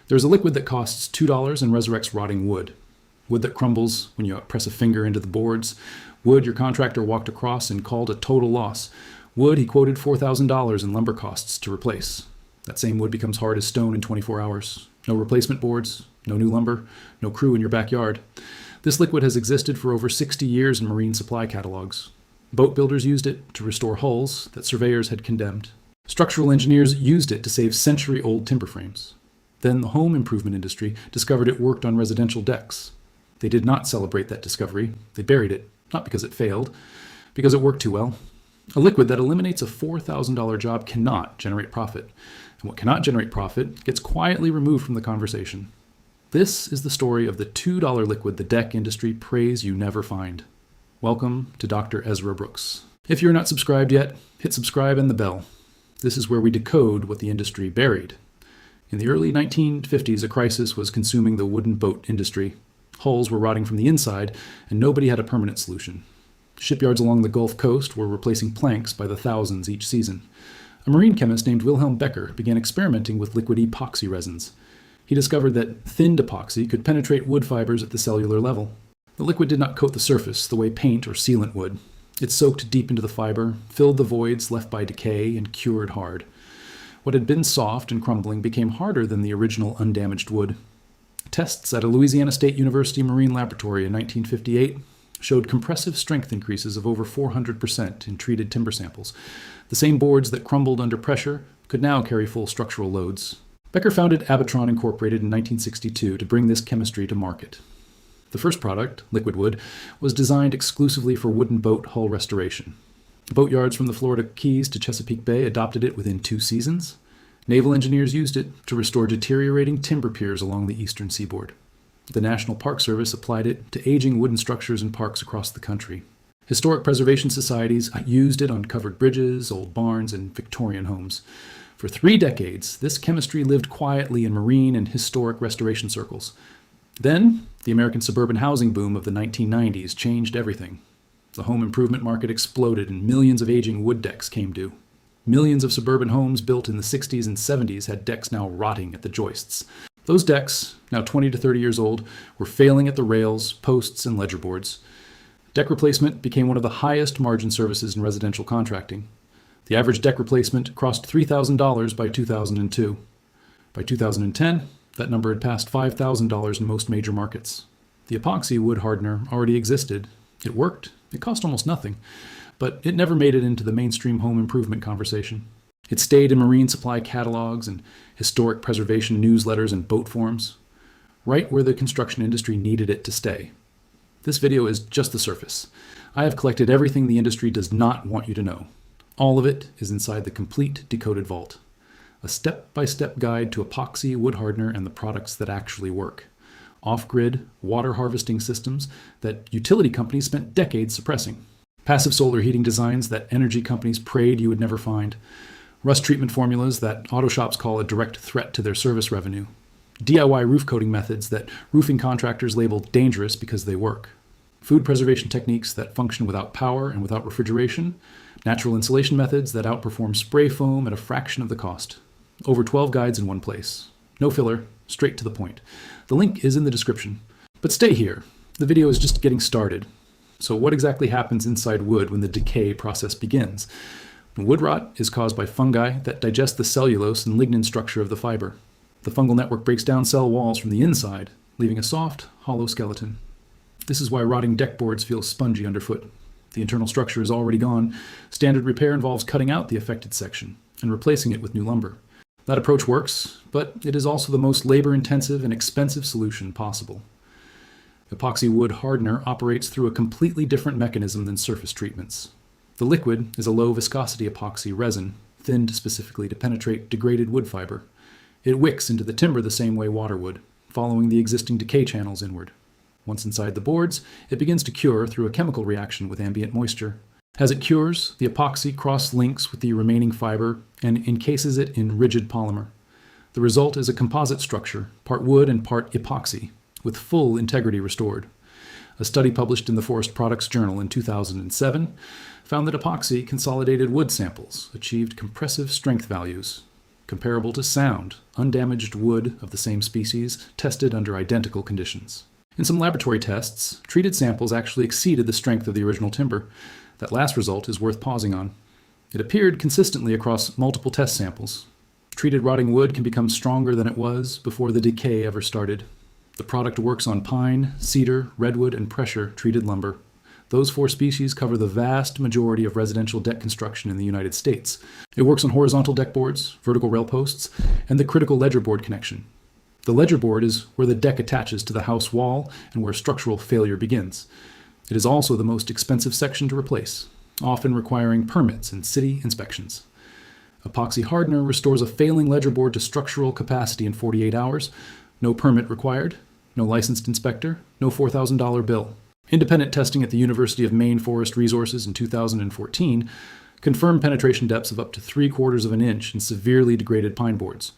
There's a liquid that costs $2 and resurrects rotting wood. Wood that crumbles when you press a finger into the boards. Wood your contractor walked across and called a total loss. Wood he quoted $4,000 in lumber costs to replace. That same wood becomes hard as stone in 24 hours. No replacement boards, no new lumber, no crew in your backyard. This liquid has existed for over 60 years in marine supply catalogs. Boat builders used it to restore hulls that surveyors had condemned. Structural engineers used it to save century-old timber frames. Then the home improvement industry discovered it worked on residential decks. They did not celebrate that discovery. They buried it, not because it failed, because it worked too well. A liquid that eliminates a $4,000 job cannot generate profit. And what cannot generate profit gets quietly removed from the conversation. This is the story of the $2 liquid the deck industry prays you never find. Welcome to Dr. Ezra Brooks. If you're not subscribed yet, hit subscribe and the bell. This is where we decode what the industry buried. In the early 1950s, a crisis was consuming the wooden boat industry. Hulls were rotting from the inside, and nobody had a permanent solution. Shipyards along the Gulf Coast were replacing planks by the thousands each season. A marine chemist named Wilhelm Becker began experimenting with liquid epoxy resins. He discovered that thinned epoxy could penetrate wood fibers at the cellular level. The liquid did not coat the surface the way paint or sealant would. It soaked deep into the fiber, filled the voids left by decay, and cured hard. What had been soft and crumbling became harder than the original undamaged wood. Tests at a Louisiana State University marine laboratory in 1958 showed compressive strength increases of over 400% in treated timber samples. The same boards that crumbled under pressure could now carry full structural loads. Becker founded Abitron Incorporated in 1962 to bring this chemistry to market. The first product, liquid wood, was designed exclusively for wooden boat hull restoration. Boatyards from the Florida Keys to Chesapeake Bay adopted it within 2 seasons. Naval engineers used it to restore deteriorating timber piers along the eastern seaboard. The National Park Service applied it to aging wooden structures and parks across the country. Historic preservation societies used it on covered bridges, old barns, and Victorian homes. For 3 decades, this chemistry lived quietly in marine and historic restoration circles. Then, the American suburban housing boom of the 1990s changed everything. The home improvement market exploded and millions of aging wood decks came due. Millions of suburban homes built in the 60s and 70s had decks now rotting at the joists. Those decks, now 20 to 30 years old, were failing at the rails, posts, and ledger boards. Deck replacement became one of the highest margin services in residential contracting. The average deck replacement crossed $3,000 by 2002. By 2010, that number had passed $5,000 in most major markets. The epoxy wood hardener already existed. It worked. It cost almost nothing. But it never made it into the mainstream home improvement conversation. It stayed in marine supply catalogs and historic preservation newsletters and boat forums, right where the construction industry needed it to stay. This video is just the surface. I have collected everything the industry does not want you to know. All of it is inside the complete decoded vault. A step-by-step guide to epoxy, wood hardener, and the products that actually work. Off-grid, water harvesting systems that utility companies spent decades suppressing. Passive solar heating designs that energy companies prayed you would never find. Rust treatment formulas that auto shops call a direct threat to their service revenue. DIY roof coating methods that roofing contractors label dangerous because they work. Food preservation techniques that function without power and without refrigeration. Natural insulation methods that outperform spray foam at a fraction of the cost. Over 12 guides in one place. No filler, straight to the point. The link is in the description. But stay here. The video is just getting started. So what exactly happens inside wood when the decay process begins? Wood rot is caused by fungi that digest the cellulose and lignin structure of the fiber. The fungal network breaks down cell walls from the inside, leaving a soft, hollow skeleton. This is why rotting deck boards feel spongy underfoot. The internal structure is already gone. Standard repair involves cutting out the affected section and replacing it with new lumber. That approach works, but it is also the most labor-intensive and expensive solution possible. Epoxy wood hardener operates through a completely different mechanism than surface treatments. The liquid is a low-viscosity epoxy resin, thinned specifically to penetrate degraded wood fiber. It wicks into the timber the same way water would, following the existing decay channels inward. Once inside the boards, it begins to cure through a chemical reaction with ambient moisture. As it cures, the epoxy cross-links with the remaining fiber and encases it in rigid polymer. The result is a composite structure, part wood and part epoxy, with full integrity restored. A study published in the Forest Products Journal in 2007 found that epoxy consolidated wood samples achieved compressive strength values. comparable to sound, undamaged wood of the same species, tested under identical conditions. In some laboratory tests, treated samples actually exceeded the strength of the original timber. That last result is worth pausing on. It appeared consistently across multiple test samples. Treated rotting wood can become stronger than it was before the decay ever started. The product works on pine, cedar, redwood, and pressure-treated lumber. Those 4 species cover the vast majority of residential deck construction in the United States. It works on horizontal deck boards, vertical rail posts, and the critical ledger board connection. The ledger board is where the deck attaches to the house wall and where structural failure begins. It is also the most expensive section to replace, often requiring permits and city inspections. Epoxy hardener restores a failing ledger board to structural capacity in 48 hours. No permit required, no licensed inspector, no $4,000 bill. Independent testing at the University of Maine Forest Resources in 2014 confirmed penetration depths of up to 3/4 of an inch in severely degraded pine boards.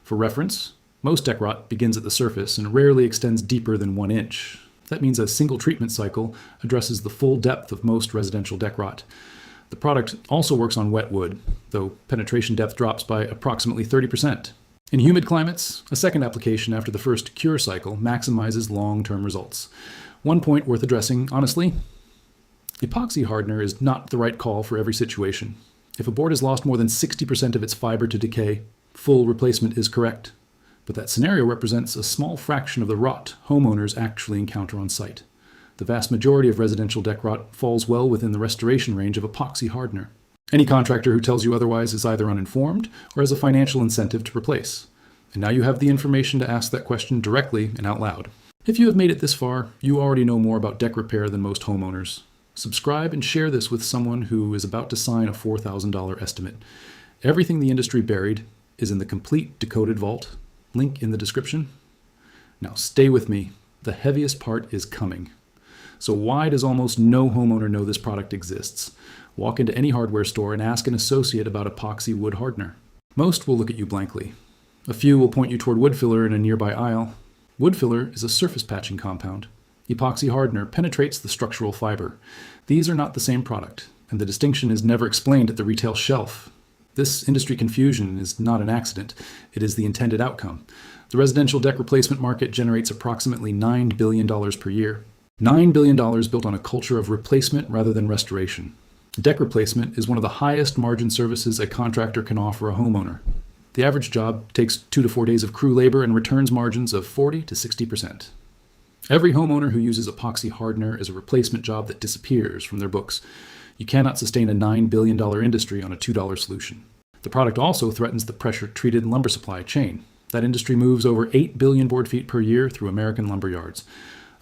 For reference, most deck rot begins at the surface and rarely extends deeper than 1 inch. That means a single treatment cycle addresses the full depth of most residential deck rot. The product also works on wet wood, though penetration depth drops by approximately 30%. In humid climates, a second application after the first cure cycle maximizes long-term results. One point worth addressing, honestly: epoxy hardener is not the right call for every situation. If a board has lost more than 60% of its fiber to decay, full replacement is correct. But that scenario represents a small fraction of the rot homeowners actually encounter on site. The vast majority of residential deck rot falls well within the restoration range of epoxy hardener. Any contractor who tells you otherwise is either uninformed or has a financial incentive to replace. And now you have the information to ask that question directly and out loud. If you have made it this far, you already know more about deck repair than most homeowners. Subscribe and share this with someone who is about to sign a $4,000 estimate. Everything the industry buried is in the complete decoded vault. Link in the description. Now stay with me. The heaviest part is coming. So why does almost no homeowner know this product exists? Walk into any hardware store and ask an associate about epoxy wood hardener. Most will look at you blankly. A few will point you toward wood filler in a nearby aisle. Wood filler is a surface patching compound. Epoxy hardener penetrates the structural fiber. These are not the same product, and the distinction is never explained at the retail shelf. This industry confusion is not an accident. It is the intended outcome. The residential deck replacement market generates approximately $9 billion per year. $9 billion built on a culture of replacement rather than restoration. Deck replacement is one of the highest margin services a contractor can offer a homeowner. The average job takes 2 to 4 days of crew labor and returns margins of 40 to 60%. Every homeowner who uses epoxy hardener is a replacement job that disappears from their books. You cannot sustain a $9 billion industry on a $2 solution. The product also threatens the pressure-treated lumber supply chain. That industry moves over 8 billion board feet per year through American lumber yards.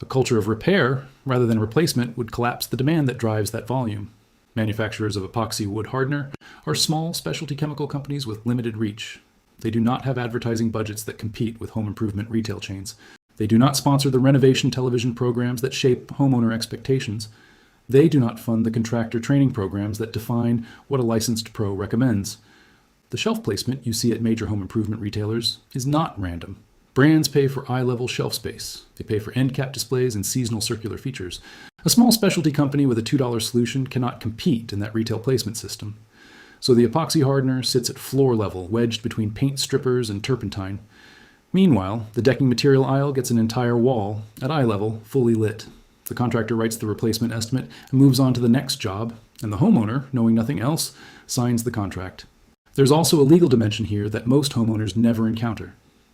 A culture of repair rather than replacement would collapse the demand that drives that volume. Manufacturers of epoxy wood hardener are small specialty chemical companies with limited reach. They do not have advertising budgets that compete with home improvement retail chains. They do not sponsor the renovation television programs that shape homeowner expectations. They do not fund the contractor training programs that define what a licensed pro recommends. The shelf placement you see at major home improvement retailers is not random. Brands pay for eye-level shelf space. They pay for end cap displays and seasonal circular features. A small specialty company with a $2 solution cannot compete in that retail placement system. So the epoxy hardener sits at floor level, wedged between paint strippers and turpentine. Meanwhile, the decking material aisle gets an entire wall, at eye level, fully lit. The contractor writes the replacement estimate and moves on to the next job, and the homeowner, knowing nothing else, signs the contract. There's also a legal dimension here that most homeowners never encounter.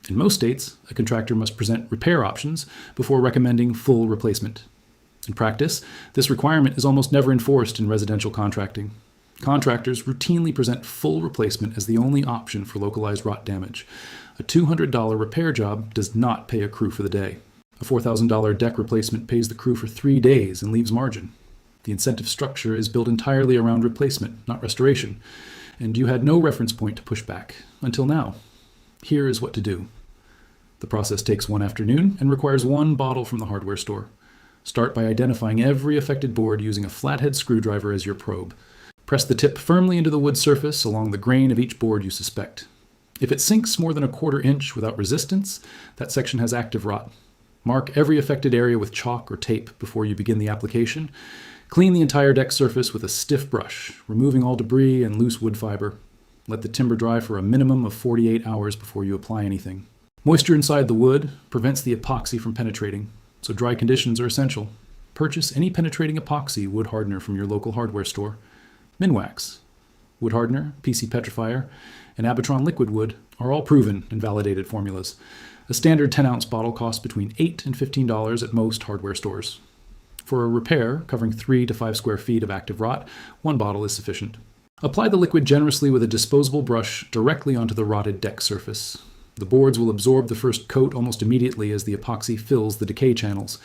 In most states, a contractor must present repair options before recommending full replacement. In practice, this requirement is almost never enforced in residential contracting. Contractors routinely present full replacement as the only option for localized rot damage. A $200 repair job does not pay a crew for the day. A $4,000 deck replacement pays the crew for 3 days and leaves margin. The incentive structure is built entirely around replacement, not restoration, and you had no reference point to push back, until now. Here is what to do. The process takes one afternoon and requires one bottle from the hardware store. Start by identifying every affected board using a flathead screwdriver as your probe. Press the tip firmly into the wood surface along the grain of each board you suspect. If it sinks more than 1/4 inch without resistance, that section has active rot. Mark every affected area with chalk or tape before you begin the application. Clean the entire deck surface with a stiff brush, removing all debris and loose wood fiber. Let the timber dry for a minimum of 48 hours before you apply anything. Moisture inside the wood prevents the epoxy from penetrating, so dry conditions are essential. Purchase any penetrating epoxy wood hardener from your local hardware store. Minwax, wood hardener, PC petrifier, and Abitron liquid wood are all proven and validated formulas. A standard 10-ounce bottle costs between $8 and $15 at most hardware stores. For a repair covering 3 to 5 square feet of active rot, 1 bottle is sufficient. Apply the liquid generously with a disposable brush directly onto the rotted deck surface. The boards will absorb the first coat almost immediately as the epoxy fills the decay channels.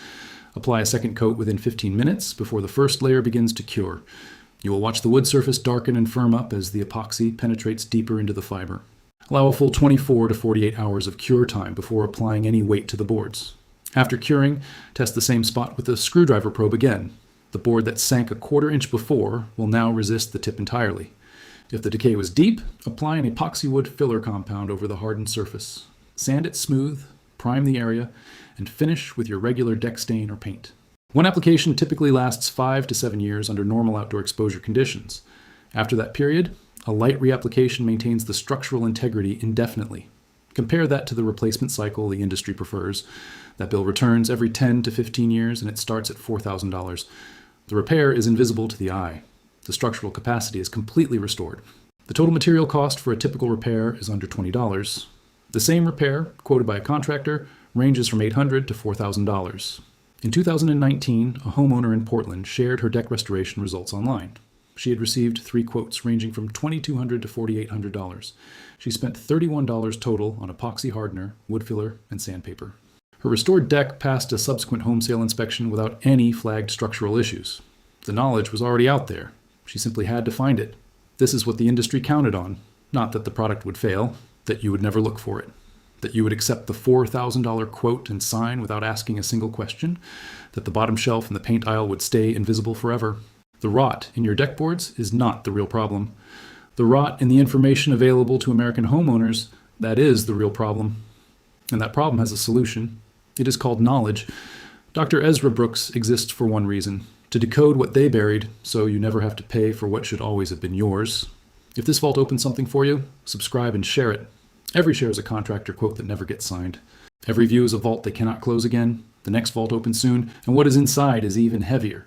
Apply a second coat within 15 minutes before the first layer begins to cure. You will watch the wood surface darken and firm up as the epoxy penetrates deeper into the fiber. Allow a full 24 to 48 hours of cure time before applying any weight to the boards. After curing, test the same spot with a screwdriver probe again. The board that sank a 1/4 inch before will now resist the tip entirely. If the decay was deep, apply an epoxy wood filler compound over the hardened surface. Sand it smooth, prime the area, and finish with your regular deck stain or paint. One application typically lasts 5 to 7 years under normal outdoor exposure conditions. After that period, a light reapplication maintains the structural integrity indefinitely. Compare that to the replacement cycle the industry prefers. That bill returns every 10 to 15 years and it starts at $4,000. The repair is invisible to the eye. The structural capacity is completely restored. The total material cost for a typical repair is under $20. The same repair, quoted by a contractor, ranges from $800 to $4,000. In 2019, a homeowner in Portland shared her deck restoration results online. She had received 3 quotes ranging from $2,200 to $4,800. She spent $31 total on epoxy hardener, wood filler, and sandpaper. Her restored deck passed a subsequent home sale inspection without any flagged structural issues. The knowledge was already out there. She simply had to find it. This is what the industry counted on. Not that the product would fail, that you would never look for it, that you would accept the $4,000 quote and sign without asking a single question, that the bottom shelf in the paint aisle would stay invisible forever. The rot in your deck boards is not the real problem. The rot in the information available to American homeowners, that is the real problem. And that problem has a solution. It is called knowledge. Dr. Ezra Brooks exists for one reason: to decode what they buried so you never have to pay for what should always have been yours. If this vault opens something for you, subscribe and share it. Every share is a contractor quote that never gets signed. Every view is a vault they cannot close again. The next vault opens soon, and what is inside is even heavier.